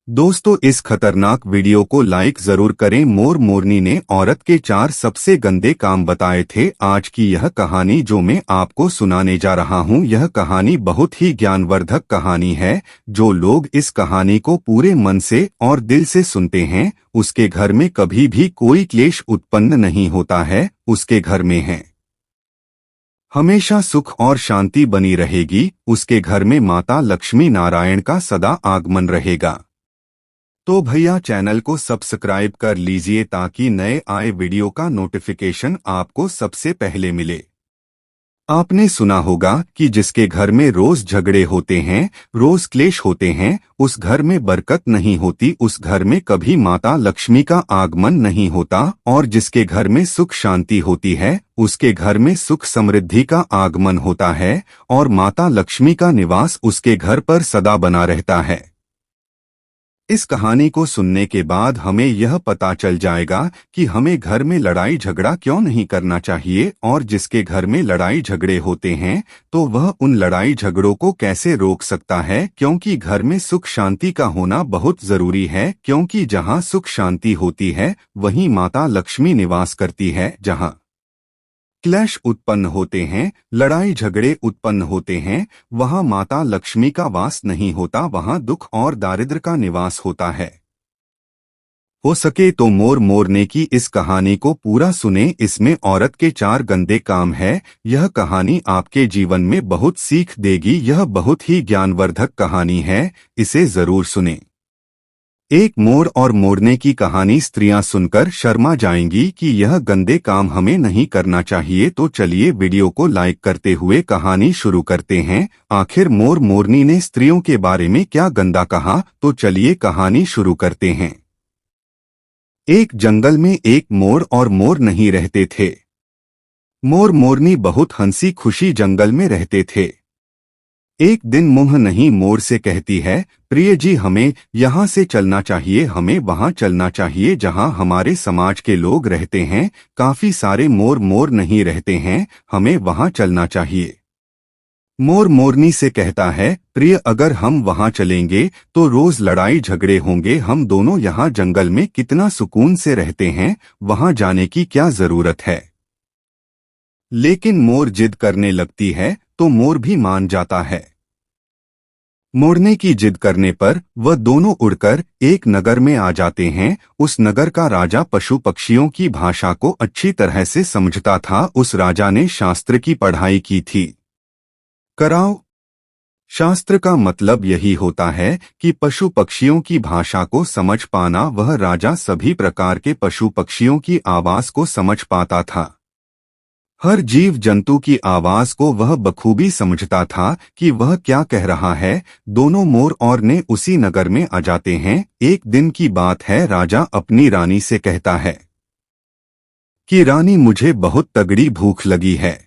दोस्तों, इस खतरनाक वीडियो को लाइक जरूर करें। मोर मोरनी ने औरत के 4 सबसे गंदे काम बताए थे। आज की यह कहानी जो मैं आपको सुनाने जा रहा हूं, यह कहानी बहुत ही ज्ञानवर्धक कहानी है। जो लोग इस कहानी को पूरे मन से और दिल से सुनते हैं, उसके घर में कभी भी कोई क्लेश उत्पन्न नहीं होता है। उसके घर में है हमेशा सुख और शांति बनी रहेगी। उसके घर में माता लक्ष्मी नारायण का सदा आगमन रहेगा। तो भैया, चैनल को सब्सक्राइब कर लीजिए ताकि नए आए वीडियो का नोटिफिकेशन आपको सबसे पहले मिले। आपने सुना होगा कि जिसके घर में रोज झगड़े होते हैं, रोज क्लेश होते हैं, उस घर में बरकत नहीं होती, उस घर में कभी माता लक्ष्मी का आगमन नहीं होता। और जिसके घर में सुख शांति होती है, उसके घर में सुख समृद्धि का आगमन होता है और माता लक्ष्मी का निवास उसके घर पर सदा बना रहता है। इस कहानी को सुनने के बाद हमें यह पता चल जाएगा कि हमें घर में लड़ाई झगड़ा क्यों नहीं करना चाहिए, और जिसके घर में लड़ाई झगड़े होते हैं तो वह उन लड़ाई झगड़ों को कैसे रोक सकता है। क्योंकि घर में सुख शांति का होना बहुत जरूरी है, क्योंकि जहाँ सुख शांति होती है वहीं माता लक्ष्मी निवास करती है। जहाँ क्लेश उत्पन्न होते हैं, लड़ाई झगड़े उत्पन्न होते हैं, वहां माता लक्ष्मी का वास नहीं होता, वहां दुख और दारिद्र्य का निवास होता है। हो सके तो मोर मोरने की इस कहानी को पूरा सुने। इसमें औरत के 4 गंदे काम है। यह कहानी आपके जीवन में बहुत सीख देगी। यह बहुत ही ज्ञानवर्धक कहानी है, इसे जरूर सुने। एक मोर और मोरने की कहानी। स्त्रियां सुनकर शर्मा जाएंगी कि यह गंदे काम हमें नहीं करना चाहिए। तो चलिए वीडियो को लाइक करते हुए कहानी शुरू करते हैं। आखिर मोर मोरनी ने स्त्रियों के बारे में क्या गंदा कहा, तो चलिए कहानी शुरू करते हैं। एक जंगल में एक मोर और मोर नहीं रहते थे। मोर मोरनी बहुत हंसी खुशी जंगल में रहते थे। एक दिन मुंह नहीं मोर से कहती है, प्रिय जी, हमें यहाँ से चलना चाहिए, हमें वहाँ चलना चाहिए जहाँ हमारे समाज के लोग रहते हैं। काफी सारे मोर मोर नहीं रहते हैं, हमें वहाँ चलना चाहिए। मोर मोरनी से कहता है, प्रिय, अगर हम वहाँ चलेंगे तो रोज लड़ाई झगड़े होंगे। हम दोनों यहाँ जंगल में कितना सुकून से रहते हैं, वहाँ जाने की क्या जरूरत है। लेकिन मोर जिद करने लगती है तो मोर भी मान जाता है। मोरने की जिद करने पर वह दोनों उड़कर एक नगर में आ जाते हैं। उस नगर का राजा पशु पक्षियों की भाषा को अच्छी तरह से समझता था। उस राजा ने शास्त्र की पढ़ाई की थी। कराओ शास्त्र का मतलब यही होता है कि पशु पक्षियों की भाषा को समझ पाना। वह राजा सभी प्रकार के पशु पक्षियों की आवाज को समझ पाता था। हर जीव जंतु की आवाज को वह बखूबी समझता था कि वह क्या कह रहा है। दोनों मोर और ने उसी नगर में आ जाते हैं। एक दिन की बात है। राजा अपनी रानी से कहता है कि रानी, मुझे बहुत तगड़ी भूख लगी है,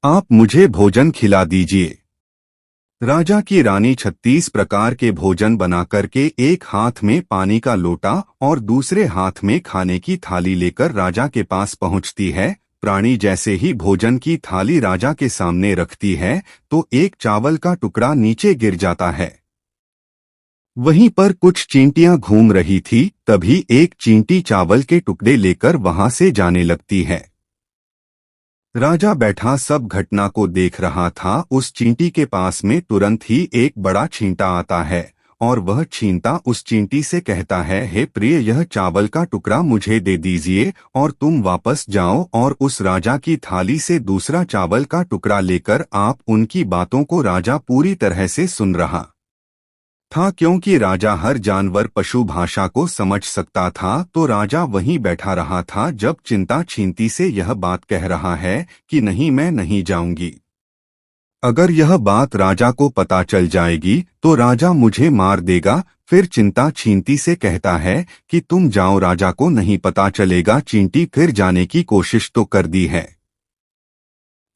आप मुझे भोजन खिला दीजिए। राजा की रानी 36 प्रकार के भोजन बना करके एक हाथ में पानी का लोटा और दूसरे हाथ में खाने की थाली लेकर राजा के पास पहुंचती है। प्राणी जैसे ही भोजन की थाली राजा के सामने रखती है तो एक चावल का टुकड़ा नीचे गिर जाता है। वहीं पर कुछ चींटियां घूम रही थी। तभी एक चींटी चावल के टुकड़े लेकर वहां से जाने लगती है। राजा बैठा सब घटना को देख रहा था। उस चींटी के पास में तुरंत ही एक बड़ा छींटा आता है और वह छींटा उस चींटी से कहता है, हे प्रिय, यह चावल का टुकड़ा मुझे दे दीजिए और तुम वापस जाओ और उस राजा की थाली से दूसरा चावल का टुकड़ा लेकर। आप उनकी बातों को राजा पूरी तरह से सुन रहा था, क्योंकि राजा हर जानवर पशु भाषा को समझ सकता था। तो राजा वहीं बैठा रहा था जब चिंता छींटी से यह बात कह रहा है कि नहीं, मैं नहीं जाऊंगी। अगर यह बात राजा को पता चल जाएगी तो राजा मुझे मार देगा। फिर चिंता चींटी से कहता है कि तुम जाओ, राजा को नहीं पता चलेगा। चींटी फिर जाने की कोशिश तो कर दी है,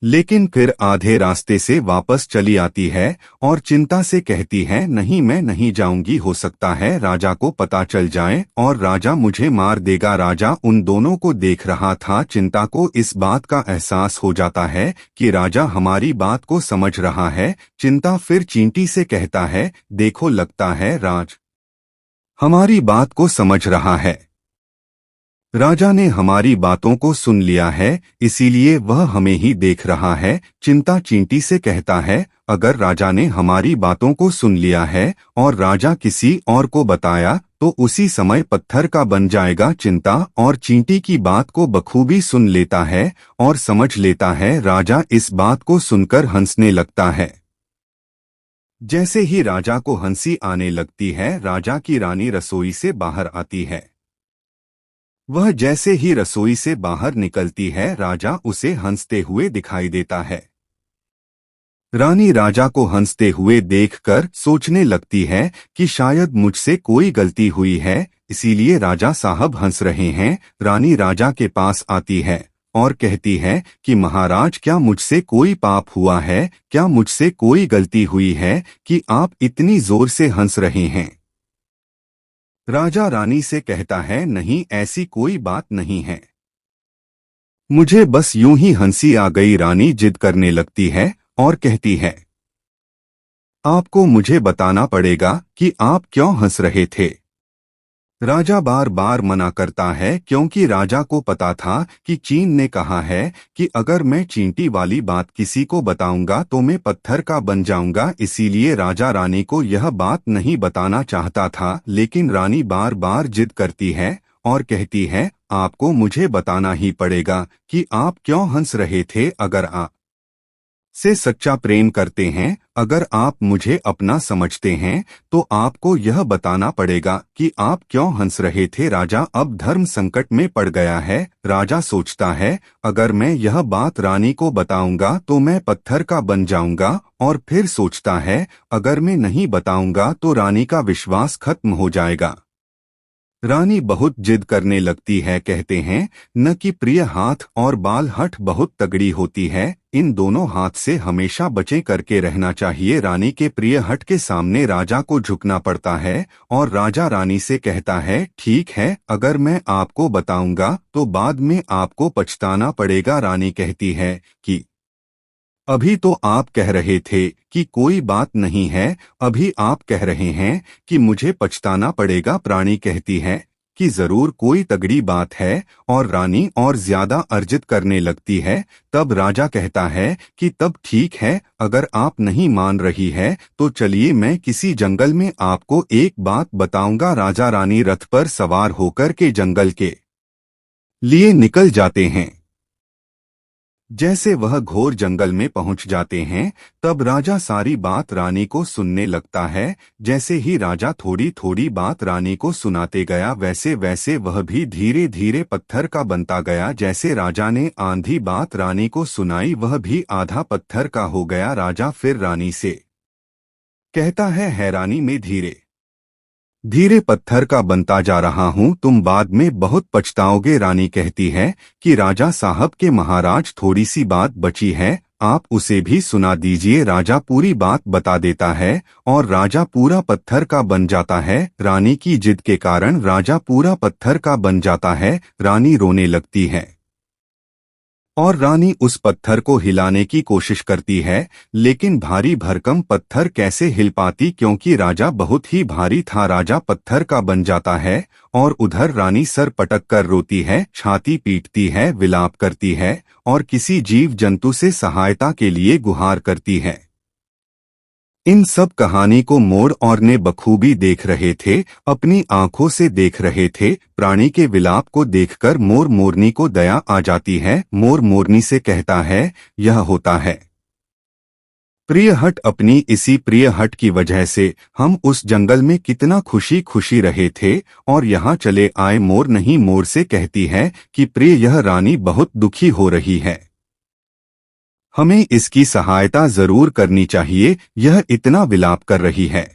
लेकिन फिर आधे रास्ते से वापस चली आती है और चिंता से कहती है, नहीं, मैं नहीं जाऊंगी। हो सकता है राजा को पता चल जाए और राजा मुझे मार देगा। राजा उन दोनों को देख रहा था। चिंता को इस बात का एहसास हो जाता है कि राजा हमारी बात को समझ रहा है। चिंता फिर चींटी से कहता है, देखो, लगता है हमारी बात को समझ रहा है। राजा ने हमारी बातों को सुन लिया है, इसीलिए वह हमें ही देख रहा है। चिंता चींटी से कहता है, अगर राजा ने हमारी बातों को सुन लिया है और राजा किसी और को बताया तो उसी समय पत्थर का बन जाएगा। चिंता और चींटी की बात को बखूबी सुन लेता है और समझ लेता है। राजा इस बात को सुनकर हंसने लगता है। जैसे ही राजा को हंसी आने लगती है, राजा की रानी रसोई से बाहर आती है। वह जैसे ही रसोई से बाहर निकलती है, राजा उसे हंसते हुए दिखाई देता है। रानी राजा को हंसते हुए देखकर सोचने लगती है कि शायद मुझसे कोई गलती हुई है, इसीलिए राजा साहब हंस रहे हैं। रानी राजा के पास आती है और कहती है कि महाराज, क्या मुझसे कोई पाप हुआ है? क्या मुझसे कोई गलती हुई है कि आप इतनी जोर से हंस रहे हैं? राजा रानी से कहता है, नहीं, ऐसी कोई बात नहीं है, मुझे बस यूं ही हंसी आ गई। रानी जिद करने लगती है और कहती है, आपको मुझे बताना पड़ेगा कि आप क्यों हंस रहे थे। राजा बार बार मना करता है, क्योंकि राजा को पता था कि चीन ने कहा है कि अगर मैं चींटी वाली बात किसी को बताऊंगा तो मैं पत्थर का बन जाऊंगा। इसीलिए राजा रानी को यह बात नहीं बताना चाहता था, लेकिन रानी बार बार जिद करती है और कहती है, आपको मुझे बताना ही पड़ेगा कि आप क्यों हंस रहे थे। अगर आप से सच्चा प्रेम करते हैं, अगर आप मुझे अपना समझते हैं, तो आपको यह बताना पड़ेगा कि आप क्यों हंस रहे थे। राजा अब धर्म संकट में पड़ गया है। राजा सोचता है, अगर मैं यह बात रानी को बताऊंगा तो मैं पत्थर का बन जाऊंगा, और फिर सोचता है, अगर मैं नहीं बताऊंगा तो रानी का विश्वास खत्म हो जाएगा। रानी बहुत जिद करने लगती है। कहते हैं न कि प्रिय हाथ और बाल हठ बहुत तगड़ी होती है, इन दोनों हाथ से हमेशा बचे करके रहना चाहिए। रानी के प्रिय हठ के सामने राजा को झुकना पड़ता है और राजा रानी से कहता है, ठीक है, अगर मैं आपको बताऊंगा तो बाद में आपको पछताना पड़ेगा। रानी कहती है कि अभी तो आप कह रहे थे कि कोई बात नहीं है, अभी आप कह रहे हैं कि मुझे पछताना पड़ेगा। प्राणी कहती है कि जरूर कोई तगड़ी बात है, और रानी और ज्यादा अर्जित करने लगती है। तब राजा कहता है कि तब ठीक है, अगर आप नहीं मान रही है तो चलिए मैं किसी जंगल में आपको एक बात बताऊंगा। राजा रानी रथ पर सवार होकर के जंगल के लिए निकल जाते हैं। जैसे वह घोर जंगल में पहुंच जाते हैं, तब राजा सारी बात रानी को सुनने लगता है। जैसे ही राजा थोड़ी थोड़ी बात रानी को सुनाते गया, वैसे वैसे वह भी धीरे धीरे पत्थर का बनता गया। जैसे राजा ने आंधी बात रानी को सुनाई, वह भी आधा पत्थर का हो गया। राजा फिर रानी से कहता है, हैरानी में धीरे धीरे पत्थर का बनता जा रहा हूँ, तुम बाद में बहुत पछताओगे। रानी कहती है कि राजा साहब के महाराज, थोड़ी सी बात बची है, आप उसे भी सुना दीजिए। राजा पूरी बात बता देता है और राजा पूरा पत्थर का बन जाता है। रानी की जिद के कारण राजा पूरा पत्थर का बन जाता है। रानी रोने लगती है और रानी उस पत्थर को हिलाने की कोशिश करती है, लेकिन भारी भरकम पत्थर कैसे हिल पाती, क्योंकि राजा बहुत ही भारी था। राजा पत्थर का बन जाता है और उधर रानी सर पटक कर रोती है, छाती पीटती है, विलाप करती है और किसी जीव जंतु से सहायता के लिए गुहार करती है। इन सब कहानी को मोर और ने बखूबी देख रहे थे, अपनी आंखों से देख रहे थे। प्राणी के विलाप को देखकर मोर मोरनी को दया आ जाती है। मोर मोरनी से कहता है, यह होता है प्रिय हट, अपनी इसी प्रिय हट की वजह से हम उस जंगल में कितना खुशी खुशी रहे थे और यहाँ चले आए। मोर नहीं, मोर से कहती है कि प्रिय, यह रानी बहुत दुखी हो रही है, हमें इसकी सहायता जरूर करनी चाहिए, यह इतना विलाप कर रही है।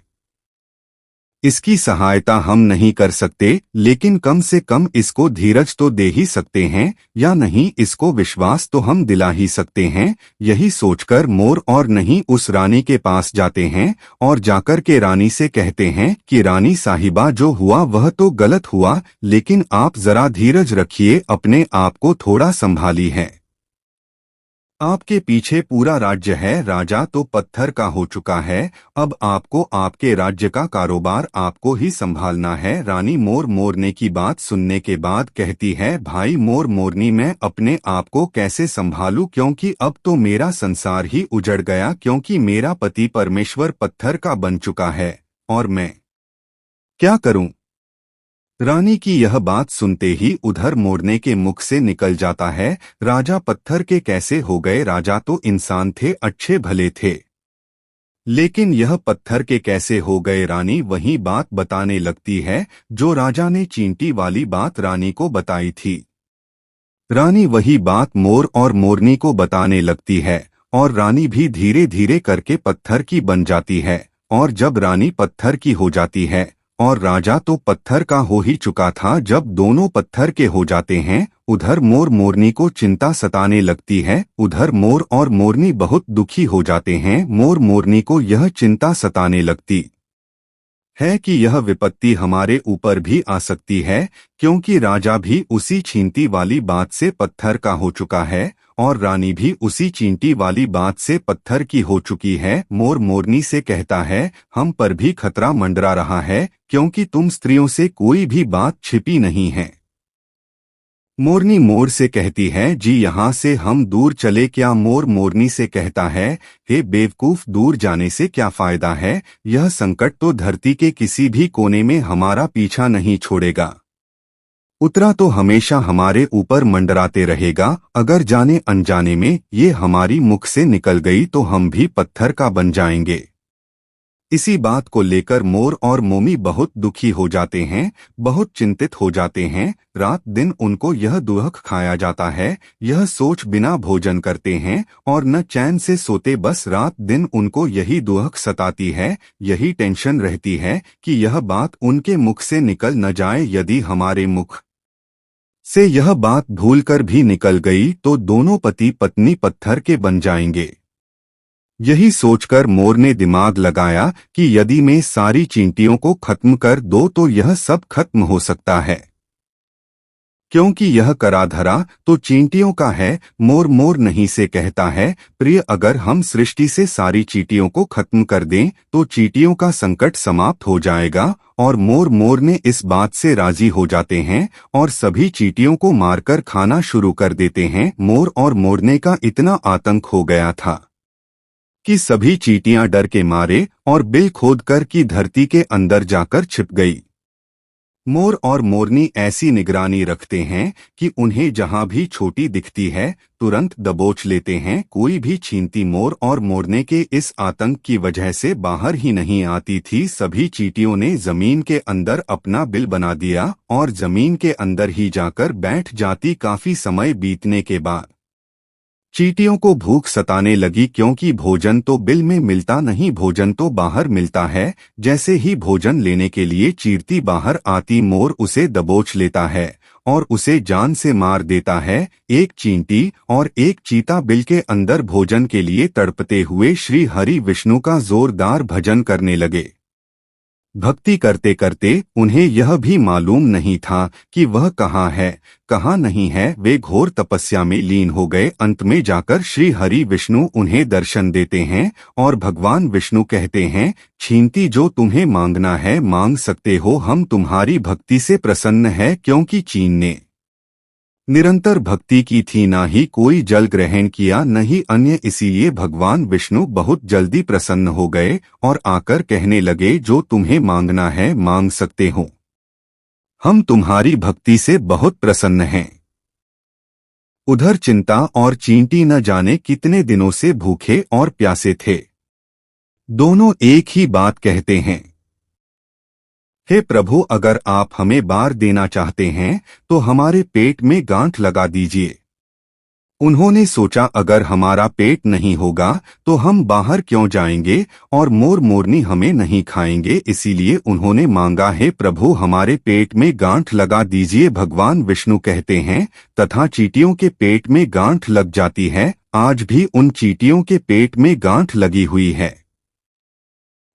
इसकी सहायता हम नहीं कर सकते, लेकिन कम से कम इसको धीरज तो दे ही सकते हैं, या नहीं इसको विश्वास तो हम दिला ही सकते हैं। यही सोचकर मोर और नहीं उस रानी के पास जाते हैं और जाकर के रानी से कहते हैं कि रानी साहिबा, जो हुआ वह तो गलत हुआ, लेकिन आप जरा धीरज रखिए, अपने आप को थोड़ा संभाली है। आपके पीछे पूरा राज्य है, राजा तो पत्थर का हो चुका है। अब आपको आपके राज्य का कारोबार आपको ही संभालना है। रानी मोर मोरने की बात सुनने के बाद कहती है, भाई मोर मोरनी, मैं अपने आप को कैसे संभालूं, क्योंकि अब तो मेरा संसार ही उजड़ गया, क्योंकि मेरा पति परमेश्वर पत्थर का बन चुका है और मैं क्या करूं। रानी की यह बात सुनते ही उधर मोरने के मुख से निकल जाता है, राजा पत्थर के कैसे हो गए, राजा तो इंसान थे, अच्छे भले थे, लेकिन यह पत्थर के कैसे हो गए। रानी वही बात बताने लगती है जो राजा ने चींटी वाली बात रानी को बताई थी। रानी वही बात मोर और मोरनी को बताने लगती है और रानी भी धीरे धीरे करके पत्थर की बन जाती है। और जब रानी पत्थर की हो जाती है और राजा तो पत्थर का हो ही चुका था, जब दोनों पत्थर के हो जाते हैं, उधर मोर मोरनी को चिंता सताने लगती है। उधर मोर और मोरनी बहुत दुखी हो जाते हैं। मोर मोरनी को यह चिंता सताने लगती है कि यह विपत्ति हमारे ऊपर भी आ सकती है, क्योंकि राजा भी उसी चींटी वाली बात से पत्थर का हो चुका है और रानी भी उसी चींटी वाली बात से पत्थर की हो चुकी है। मोर मोरनी से कहता है, हम पर भी खतरा मंडरा रहा है, क्योंकि तुम स्त्रियों से कोई भी बात छिपी नहीं है। मोरनी मोर से कहती है, जी यहाँ से हम दूर चले क्या। मोर मोरनी से कहता है, हे बेवकूफ, दूर जाने से क्या फायदा है, यह संकट तो धरती के किसी भी कोने में हमारा पीछा नहीं छोड़ेगा, उतरा तो हमेशा हमारे ऊपर मंडराते रहेगा। अगर जाने अनजाने में ये हमारी मुख से निकल गई तो हम भी पत्थर का बन जाएंगे। इसी बात को लेकर मोर और मोमी बहुत दुखी हो जाते हैं, बहुत चिंतित हो जाते हैं। रात दिन उनको यह दुख खाया जाता है, यह सोच बिना भोजन करते हैं और न चैन से सोते। बस रात दिन उनको यही दुख सताती है, यही टेंशन रहती है कि यह बात उनके मुख से निकल न जाए। यदि हमारे मुख से यह बात भूलकर भी निकल गई तो दोनों पति पत्नी पत्थर के बन जाएंगे। यही सोचकर मोर ने दिमाग लगाया कि यदि मैं सारी चींटियों को खत्म कर दो तो यह सब खत्म हो सकता है, क्योंकि यह करा धरा तो चींटियों का है। मोर मोर नहीं से कहता है, प्रिय, अगर हम सृष्टि से सारी चींटियों को खत्म कर दें तो चींटियों का संकट समाप्त हो जाएगा। और मोर मोर ने इस बात से राजी हो जाते हैं और सभी चींटियों को मारकर खाना शुरू कर देते हैं। मोर और मोरने का इतना आतंक हो गया था कि सभी चींटियां डर के मारे और बिल खोदकर की धरती के अंदर जाकर छिप गई। मोर और मोरनी ऐसी निगरानी रखते हैं कि उन्हें जहां भी छोटी दिखती है तुरंत दबोच लेते हैं। कोई भी चींटी मोर और मोरने के इस आतंक की वजह से बाहर ही नहीं आती थी। सभी चींटियों ने जमीन के अंदर अपना बिल बना दिया और जमीन के अंदर ही जाकर बैठ जाती। काफी समय बीतने के बाद चींटियों को भूख सताने लगी, क्योंकि भोजन तो बिल में मिलता नहीं, भोजन तो बाहर मिलता है। जैसे ही भोजन लेने के लिए चींटी बाहर आती, मोर उसे दबोच लेता है और उसे जान से मार देता है। एक चींटी और एक चीता बिल के अंदर भोजन के लिए तड़पते हुए श्री हरि विष्णु का जोरदार भजन करने लगे। भक्ति करते करते उन्हें यह भी मालूम नहीं था कि वह कहाँ है कहाँ नहीं है। वे घोर तपस्या में लीन हो गए। अंत में जाकर श्री हरि विष्णु उन्हें दर्शन देते हैं और भगवान विष्णु कहते हैं, चींटी, जो तुम्हें मांगना है मांग सकते हो, हम तुम्हारी भक्ति से प्रसन्न है। क्योंकि चीन ने निरंतर भक्ति की थी, ना ही कोई जल ग्रहण किया न ही अन्य, इसीलिए भगवान विष्णु बहुत जल्दी प्रसन्न हो गए और आकर कहने लगे, जो तुम्हें मांगना है मांग सकते हो, हम तुम्हारी भक्ति से बहुत प्रसन्न हैं। उधर चिंता और चींटी न जाने कितने दिनों से भूखे और प्यासे थे। दोनों एक ही बात कहते हैं, हे प्रभु, अगर आप हमें बार देना चाहते हैं तो हमारे पेट में गांठ लगा दीजिए। उन्होंने सोचा, अगर हमारा पेट नहीं होगा तो हम बाहर क्यों जाएंगे और मोर मोरनी हमें नहीं खाएंगे, इसीलिए उन्होंने मांगा, हे प्रभु, हमारे पेट में गांठ लगा दीजिए। भगवान विष्णु कहते हैं, तथा चींटियों के पेट में गांठ लग जाती है। आज भी उन चींटियों के पेट में गांठ लगी हुई है।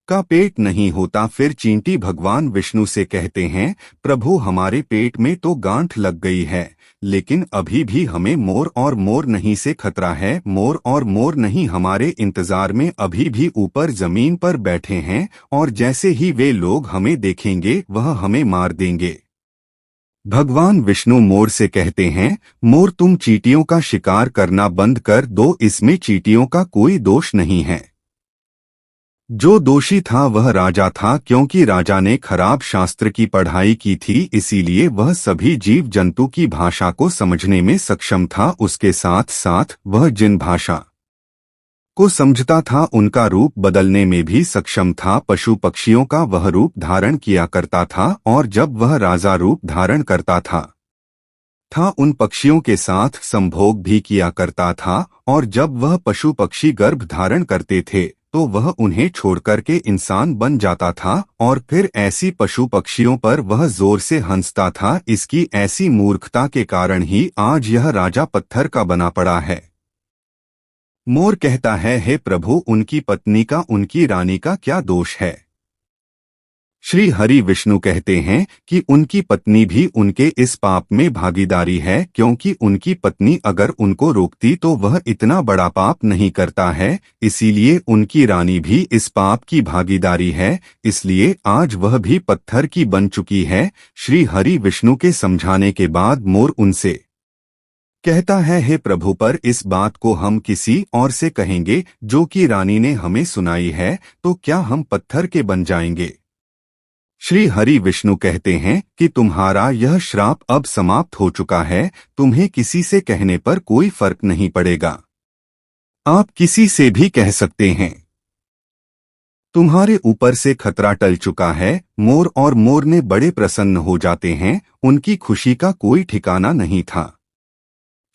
का पेट नहीं होता। फिर चींटी भगवान विष्णु से कहते हैं, प्रभु, हमारे पेट में तो गांठ लग गई है, लेकिन अभी भी हमें मोर और मोर नहीं से खतरा है। मोर और मोर नहीं हमारे इंतजार में अभी भी ऊपर जमीन पर बैठे हैं, और जैसे ही वे लोग हमें देखेंगे वह हमें मार देंगे। भगवान विष्णु मोर से कहते हैं, मोर तुम चींटियों का शिकार करना बंद कर दो, इसमें चींटियों का कोई दोष नहीं है। जो दोषी था वह राजा था, क्योंकि राजा ने खराब शास्त्र की पढ़ाई की थी, इसीलिए वह सभी जीव जंतु की भाषा को समझने में सक्षम था। उसके साथ साथ वह जिन भाषा को समझता था उनका रूप बदलने में भी सक्षम था। पशु पक्षियों का वह रूप धारण किया करता था, और जब वह राजा रूप धारण करता था उन पक्षियों के साथ संभोग भी किया करता था, और जब वह पशु पक्षी गर्भ धारण करते थे तो वह उन्हें छोड़कर के इंसान बन जाता था, और फिर ऐसी पशु पक्षियों पर वह जोर से हंसता था। इसकी ऐसी मूर्खता के कारण ही आज यह राजा पत्थर का बना पड़ा है। मोर कहता है, हे प्रभु, उनकी पत्नी का, उनकी रानी का क्या दोष है? श्री हरि विष्णु कहते हैं कि उनकी पत्नी भी उनके इस पाप में भागीदारी है, क्योंकि उनकी पत्नी अगर उनको रोकती तो वह इतना बड़ा पाप नहीं करता है, इसीलिए उनकी रानी भी इस पाप की भागीदारी है, इसलिए आज वह भी पत्थर की बन चुकी है। श्री हरि विष्णु के समझाने के बाद मोर उनसे कहता है, हे प्रभु, पर इस बात को हम किसी और से कहेंगे जो कि रानी ने हमें सुनाई है, तो क्या हम पत्थर के बन जाएंगे? श्री हरि विष्णु कहते हैं कि तुम्हारा यह श्राप अब समाप्त हो चुका है, तुम्हें किसी से कहने पर कोई फर्क नहीं पड़ेगा, आप किसी से भी कह सकते हैं। तुम्हारे ऊपर से खतरा टल चुका है। मोर और मोरने बड़े प्रसन्न हो जाते हैं, उनकी खुशी का कोई ठिकाना नहीं था।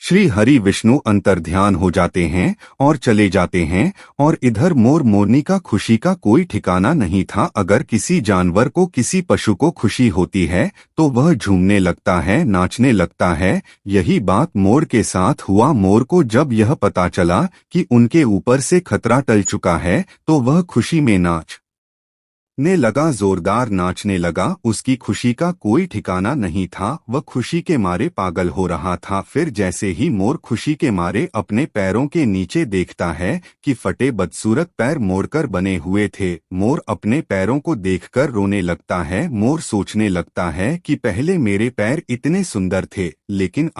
श्री हरि विष्णु अंतर्ध्यान हो जाते हैं और चले जाते हैं, और इधर मोर मोरनी का खुशी का कोई ठिकाना नहीं था। अगर किसी जानवर को, किसी पशु को खुशी होती है तो वह झूमने लगता है, नाचने लगता है। यही बात मोर के साथ हुआ। मोर को जब यह पता चला कि उनके ऊपर से खतरा टल चुका है तो वह खुशी में नाचने लगा, जोरदार नाचने लगा। उसकी खुशी का कोई ठिकाना नहीं था, वह खुशी के मारे पागल हो रहा था। फिर जैसे ही मोर खुशी के मारे अपने पैरों के नीचे देखता है कि फटे बदसूरत पैर मोड़कर बने हुए थे, मोर अपने पैरों को देखकर रोने लगता है। मोर सोचने लगता है कि पहले मेरे पैर इतने सुंदर थे, लेकिन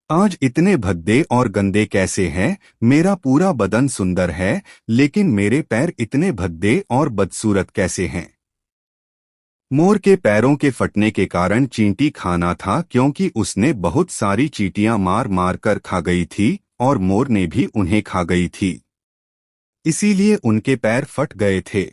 आज इतने भद्दे और गंदे कैसे हैं? मेरा पूरा बदन सुंदर है, लेकिन मेरे पैर इतने भद्दे और बदसूरत कैसे हैं? मोर के पैरों के फटने के कारण चींटी खाना था, क्योंकि उसने बहुत सारी चींटियां मार मार कर खा गई थी, और मोर ने भी उन्हें खा गई थी, इसीलिए उनके पैर फट गए थे।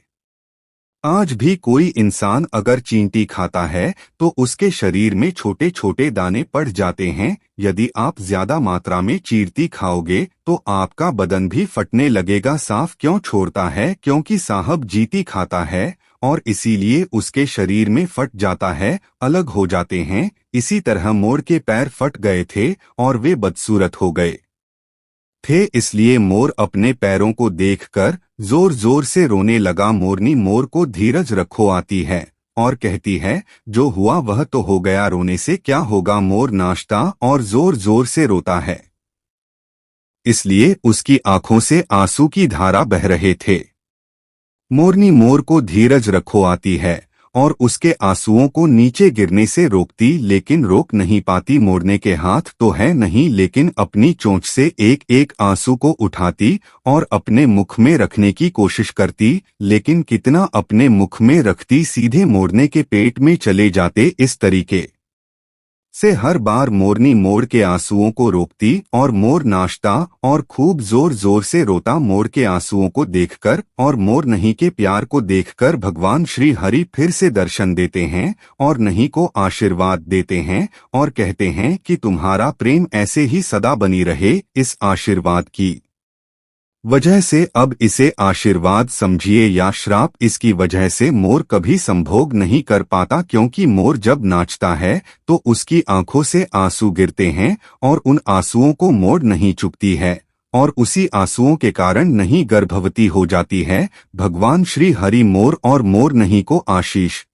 आज भी कोई इंसान अगर चींटी खाता है तो उसके शरीर में छोटे छोटे दाने पड़ जाते हैं। यदि आप ज्यादा मात्रा में चींटी खाओगे तो आपका बदन भी फटने लगेगा। साफ क्यों छोड़ता है? क्योंकि साहब जीती खाता है, और इसीलिए उसके शरीर में फट जाता है, अलग हो जाते हैं। इसी तरह मोर के पैर फट गए थे और वे बदसूरत हो गए थे, इसलिए मोर अपने पैरों को देखकर जोर जोर से रोने लगा। मोरनी मोर को धीरज रखो आती है और कहती है, जो हुआ वह तो हो गया, रोने से क्या होगा। मोर नाचता और जोर जोर से रोता है, इसलिए उसकी आंखों से आंसू की धारा बह रहे थे। मोरनी मोर को धीरज रखो आती है और उसके आंसुओं को नीचे गिरने से रोकती, लेकिन रोक नहीं पाती। मोरने के हाथ तो है नहीं, लेकिन अपनी चोंच से एक एक आंसू को उठाती और अपने मुख में रखने की कोशिश करती, लेकिन कितना अपने मुख में रखती, सीधे मोरने के पेट में चले जाते। इस तरीके से हर बार मोरनी मोर के आंसुओं को रोकती और मोर नाचता और खूब जोर जोर से रोता। मोर के आंसुओं को देखकर और मोर नहीं के प्यार को देखकर भगवान श्री हरि फिर से दर्शन देते हैं और नहीं को आशीर्वाद देते हैं और कहते हैं कि तुम्हारा प्रेम ऐसे ही सदा बनी रहे। इस आशीर्वाद की वजह से अब इसे आशीर्वाद समझिए या श्राप। इसकी वजह से मोर कभी संभोग नहीं कर पाता, क्योंकि मोर जब नाचता है तो उसकी आंखों से आंसू गिरते हैं और उन आंसुओं को मोड़ नहीं चुकती है, और उसी आंसुओं के कारण नहीं गर्भवती हो जाती है। भगवान श्री हरि मोर और मोर नहीं को आशीष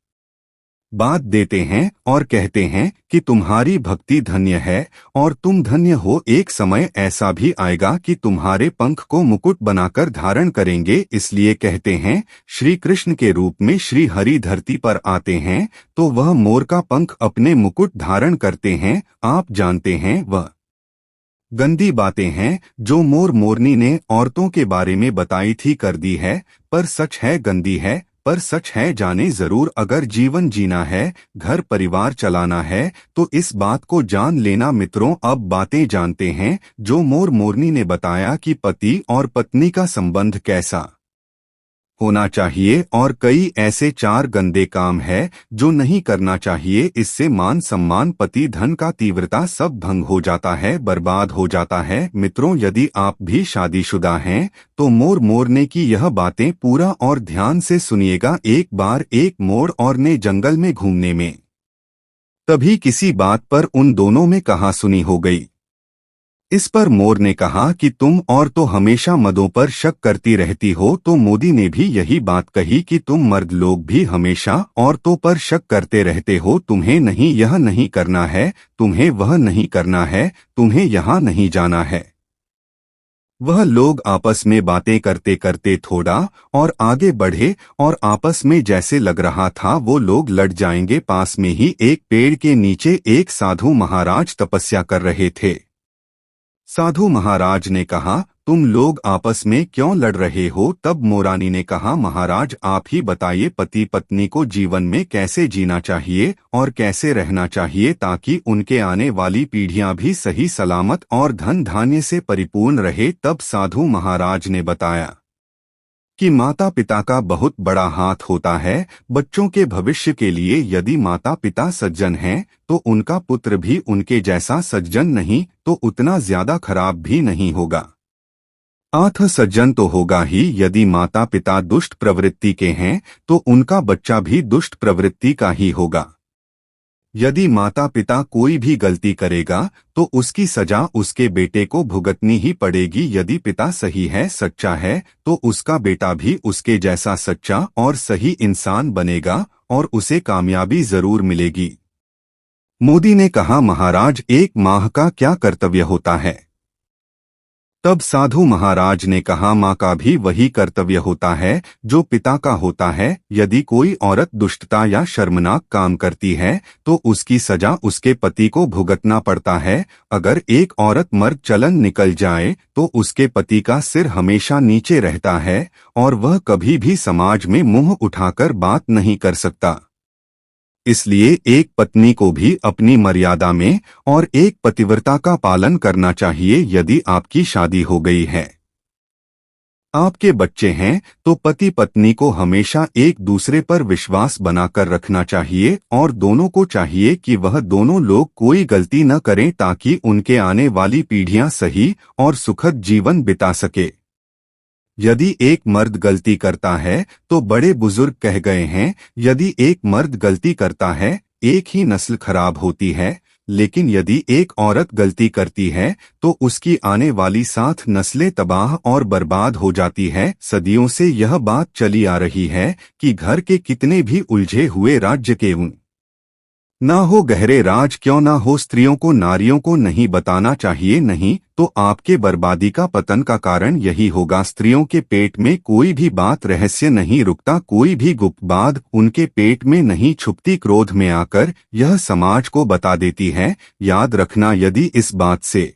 बात देते हैं और कहते हैं कि तुम्हारी भक्ति धन्य है और तुम धन्य हो। एक समय ऐसा भी आएगा कि तुम्हारे पंख को मुकुट बनाकर धारण करेंगे। इसलिए कहते हैं श्री कृष्ण के रूप में श्री हरि धरती पर आते हैं तो वह मोर का पंख अपने मुकुट धारण करते हैं। आप जानते हैं वह गंदी बातें हैं जो मोर मोरनी ने औरतों के बारे में बताई थी कर दी है, पर सच है गंदी है, पर सच है जाने जरूर। अगर जीवन जीना है, घर परिवार चलाना है तो इस बात को जान लेना मित्रों। अब बातें जानते हैं जो मोर मोरनी ने बताया कि पति और पत्नी का संबंध कैसा होना चाहिए और कई ऐसे 4 गंदे काम है जो नहीं करना चाहिए। इससे मान सम्मान पति धन का तीव्रता सब भंग हो जाता है, बर्बाद हो जाता है। मित्रों यदि आप भी शादीशुदा हैं तो मोर मोरने की यह बातें पूरा और ध्यान से सुनिएगा। एक बार एक मोर और ने जंगल में घूमने में तभी किसी बात पर उन दोनों में कहासुनी हो गई। इस पर मोर ने कहा कि तुम और तो हमेशा मदों पर शक करती रहती हो। तो मोदी ने भी यही बात कही कि तुम मर्द लोग भी हमेशा औरतों पर शक करते रहते हो। तुम्हें नहीं यह नहीं करना है, तुम्हें वह नहीं करना है, तुम्हें यहाँ नहीं जाना है। वह लोग आपस में बातें करते करते थोड़ा और आगे बढ़े और आपस में जैसे लग रहा था वो लोग लड़ जाएंगे। पास में ही एक पेड़ के नीचे एक साधु महाराज तपस्या कर रहे थे। साधु महाराज ने कहा तुम लोग आपस में क्यों लड़ रहे हो? तब मोरानी ने कहा महाराज आप ही बताइए पति पत्नी को जीवन में कैसे जीना चाहिए और कैसे रहना चाहिए ताकि उनके आने वाली पीढ़ियां भी सही सलामत और धन धान्य से परिपूर्ण रहे। तब साधु महाराज ने बताया कि माता पिता का बहुत बड़ा हाथ होता है बच्चों के भविष्य के लिए। यदि माता पिता सज्जन हैं तो उनका पुत्र भी उनके जैसा सज्जन नहीं तो उतना ज्यादा खराब भी नहीं होगा, आठ सज्जन तो होगा ही। यदि माता पिता दुष्ट प्रवृत्ति के हैं तो उनका बच्चा भी दुष्ट प्रवृत्ति का ही होगा। यदि माता पिता कोई भी गलती करेगा तो उसकी सजा उसके बेटे को भुगतनी ही पड़ेगी। यदि पिता सही है सच्चा है तो उसका बेटा भी उसके जैसा सच्चा और सही इंसान बनेगा और उसे कामयाबी जरूर मिलेगी। मोदी ने कहा महाराज 1 माह का क्या कर्तव्य होता है? तब साधु महाराज ने कहा माँ का भी वही कर्तव्य होता है जो पिता का होता है। यदि कोई औरत दुष्टता या शर्मनाक काम करती है तो उसकी सजा उसके पति को भुगतना पड़ता है। अगर एक औरत मर्द चलन निकल जाए तो उसके पति का सिर हमेशा नीचे रहता है और वह कभी भी समाज में मुंह उठाकर बात नहीं कर सकता। इसलिए एक पत्नी को भी अपनी मर्यादा में और एक पतिव्रता का पालन करना चाहिए। यदि आपकी शादी हो गई है, आपके बच्चे हैं तो पति पत्नी को हमेशा एक दूसरे पर विश्वास बनाकर रखना चाहिए और दोनों को चाहिए कि वह दोनों लोग कोई गलती न करें ताकि उनके आने वाली पीढ़ियां सही और सुखद जीवन बिता सके। यदि एक मर्द गलती करता है तो बड़े बुजुर्ग कह गए हैं यदि एक मर्द गलती करता है एक ही नस्ल खराब होती है, लेकिन यदि एक औरत गलती करती है तो उसकी आने वाली 7 नस्लें तबाह और बर्बाद हो जाती है। सदियों से यह बात चली आ रही है कि घर के कितने भी उलझे हुए राज्य के ना हो गहरे राज क्यों ना हो, स्त्रियों को नारियों को नहीं बताना चाहिए, नहीं तो आपके बर्बादी का पतन का कारण यही होगा। स्त्रियों के पेट में कोई भी बात रहस्य नहीं रुकता, कोई भी गुप्त बात उनके पेट में नहीं छुपती, क्रोध में आकर यह समाज को बता देती है। याद रखना यदि इस बात से